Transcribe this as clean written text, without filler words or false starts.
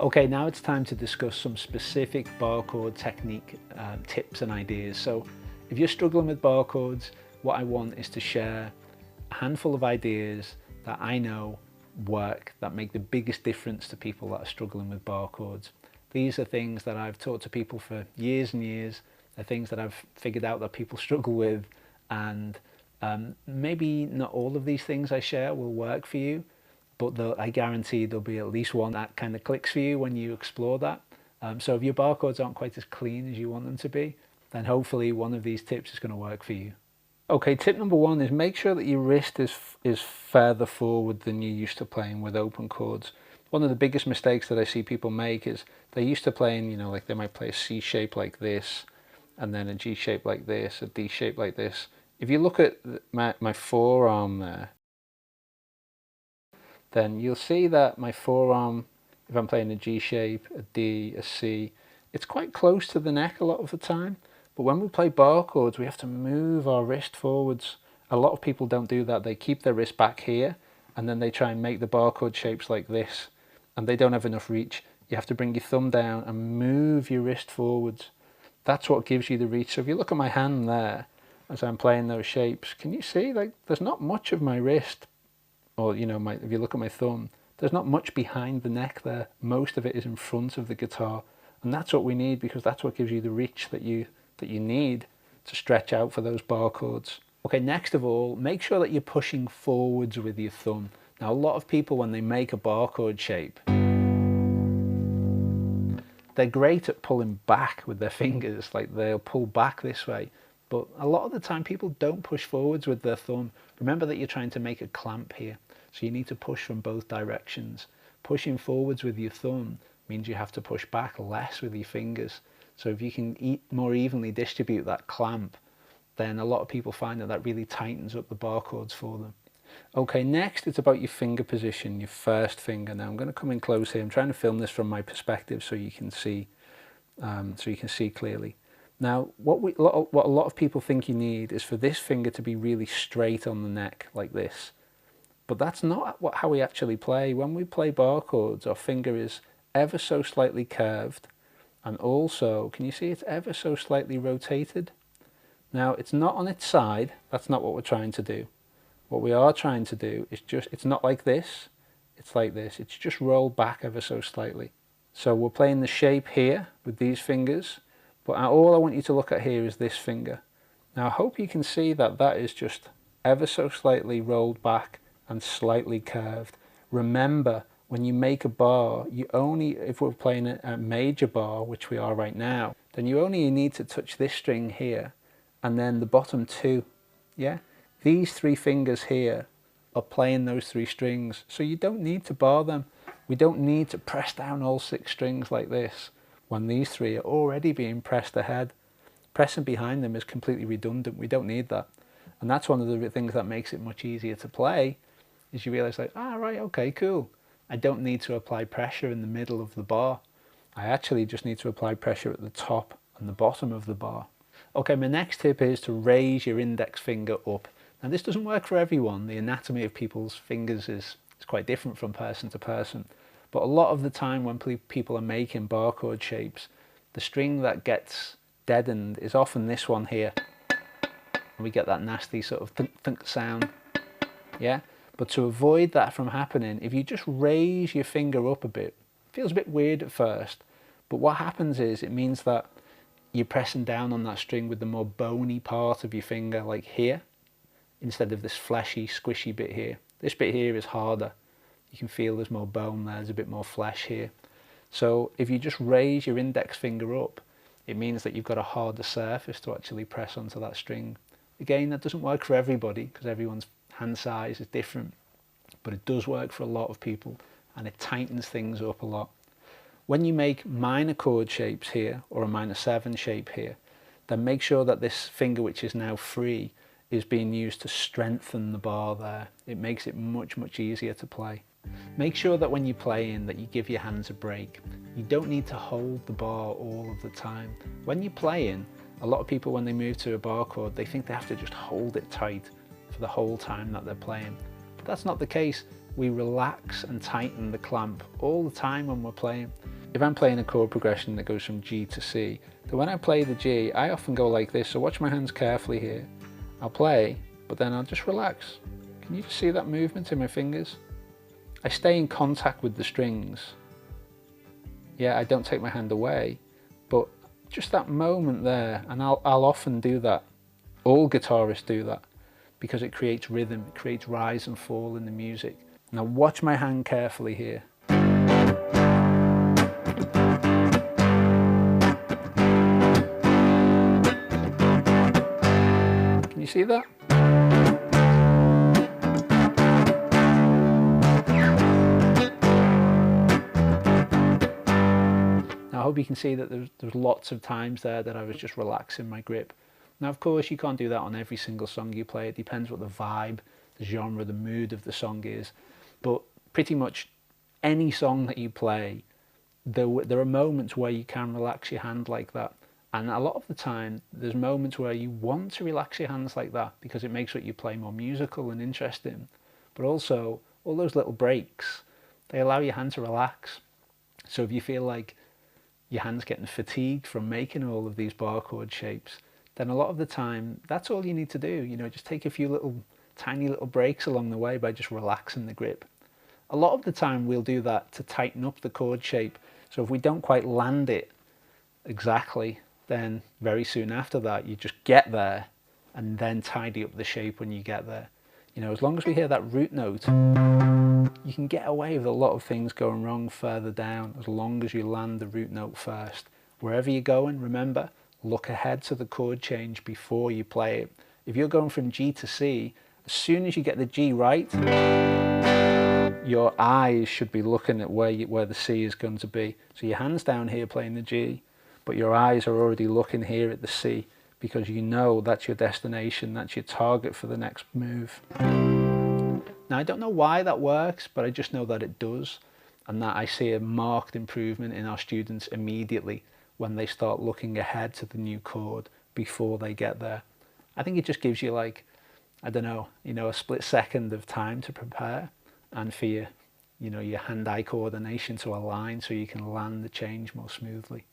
Okay, now it's time to discuss some specific bar chord technique tips and ideas. So if you're struggling with bar chords, what I want is to share a handful of ideas that I know work, that make the biggest difference to people that are struggling with bar chords. These are things that I've taught to people for years and years. They're things that I've figured out that people struggle with, and maybe not all of these things I share will work for you, but I guarantee there'll be at least one that kind of clicks for you when you explore that. So if your bar chords aren't quite as clean as you want them to be, then hopefully one of these tips is going to work for you. Okay, tip number one is make sure that your wrist is further forward than you're used to playing with open chords. One of the biggest mistakes that I see people make is they're used to playing, like they might play a C shape like this, and then a G shape like this, a D shape like this. If you look at my forearm there, then you'll see that my forearm, if I'm playing a G shape, a D, a C, it's quite close to the neck a lot of the time. But when we play bar chords, we have to move our wrist forwards. A lot of people don't do that. They keep their wrist back here, and then they try and make the bar chord shapes like this, and they don't have enough reach. You have to bring your thumb down and move your wrist forwards. That's what gives you the reach. So if you look at my hand there, as I'm playing those shapes, can you see, like, there's not much of my wrist, or if you look at my thumb, there's not much behind the neck there. Most of it is in front of the guitar, and that's what we need, because that's what gives you the reach that you need to stretch out for those bar chords. Okay, next of all, make sure that you're pushing forwards with your thumb. Now, a lot of people, when they make a bar chord shape, they're great at pulling back with their fingers, like they'll pull back this way, but a lot of the time people don't push forwards with their thumb. Remember that you're trying to make a clamp here, so you need to push from both directions. Pushing forwards with your thumb means you have to push back less with your fingers. So if you can more evenly distribute that clamp, then a lot of people find that that really tightens up the bar chords for them. Okay, next it's about your finger position, your first finger. Now I'm going to come in close here. I'm trying to film this from my perspective so you can see, clearly. Now, what a lot of people think you need is for this finger to be really straight on the neck like this. But that's not how we actually play. When we play bar chords, our finger is ever so slightly curved, and also, can you see it's ever so slightly rotated? Now, it's not on its side. That's not what we're trying to do. What we are trying to do is it's not like this, it's like this. It's just rolled back ever so slightly. So we're playing the shape here with these fingers, but all I want you to look at here is this finger. Now, I hope you can see that that is just ever so slightly rolled back and slightly curved. Remember, when you make a bar, if we're playing a major bar, which we are right now, then you only need to touch this string here, and then the bottom two, yeah? These three fingers here are playing those three strings, so you don't need to bar them. We don't need to press down all 6 strings like this, when these 3 are already being pressed ahead. Pressing behind them is completely redundant. We don't need that. And that's one of the things that makes it much easier to play, is you realize, like, right, okay, cool. I don't need to apply pressure in the middle of the bar. I actually just need to apply pressure at the top and the bottom of the bar. Okay, my next tip is to raise your index finger up. Now, this doesn't work for everyone. The anatomy of people's fingers is quite different from person to person. But a lot of the time when people are making bar chord shapes, the string that gets deadened is often this one here. And we get that nasty sort of thunk thunk sound, yeah? But to avoid that from happening, if you just raise your finger up a bit, it feels a bit weird at first, but what happens is it means that you're pressing down on that string with the more bony part of your finger, like here, instead of this fleshy, squishy bit here. This bit here is harder. You can feel there's more bone there, there's a bit more flesh here. So if you just raise your index finger up, it means that you've got a harder surface to actually press onto that string. Again, that doesn't work for everybody, because everyone's hand size is different, but it does work for a lot of people, and it tightens things up a lot. When you make minor chord shapes here, or a minor 7 shape here, then make sure that this finger, which is now free, is being used to strengthen the bar there. It makes it much, much easier to play. Make sure that when you're playing that you give your hands a break. You don't need to hold the bar all of the time. When you're playing, a lot of people, when they move to a bar chord, they think they have to just hold it tight for the whole time that they're playing. But that's not the case. we relax and tighten the clamp all the time when we're playing. If I'm playing a chord progression that goes from G to C, then when I play the G, I often go like this. So watch my hands carefully here. I'll play, but then I'll just relax. Can you just see that movement in my fingers? I stay in contact with the strings. Yeah, I don't take my hand away, but just that moment there, and I'll often do that. All guitarists do that because it creates rhythm, it creates rise and fall in the music. Now watch my hand carefully here. Can you see that? Now I hope you can see that there's lots of times there that I was just relaxing my grip. Now of course you can't do that on every single song you play. It depends what the vibe, the genre, the mood of the song is. But pretty much any song that you play, there are moments where you can relax your hand like that. And a lot of the time, there's moments where you want to relax your hands like that because it makes what you play more musical and interesting. But also, all those little breaks, they allow your hand to relax. So if you feel like your hand's getting fatigued from making all of these bar chord shapes, then a lot of the time, that's all you need to do. You know, just take a few little, tiny little breaks along the way by just relaxing the grip. A lot of the time, we'll do that to tighten up the chord shape. So if we don't quite land it exactly, then very soon after that, you just get there and then tidy up the shape when you get there. You know, as long as we hear that root note, you can get away with a lot of things going wrong further down as long as you land the root note first. Wherever you're going, remember, look ahead to the chord change before you play it. If you're going from G to C, as soon as you get the G right, your eyes should be looking at where the C is going to be. So your hand's down here playing the G, but your eyes are already looking here at the C because you know that's your destination, that's your target for the next move. Now I don't know why that works, but I just know that it does, and that I see a marked improvement in our students immediately when they start looking ahead to the new chord before they get there. I think it just gives you like, I don't know, a split second of time to prepare and for your hand-eye coordination to align so you can land the change more smoothly.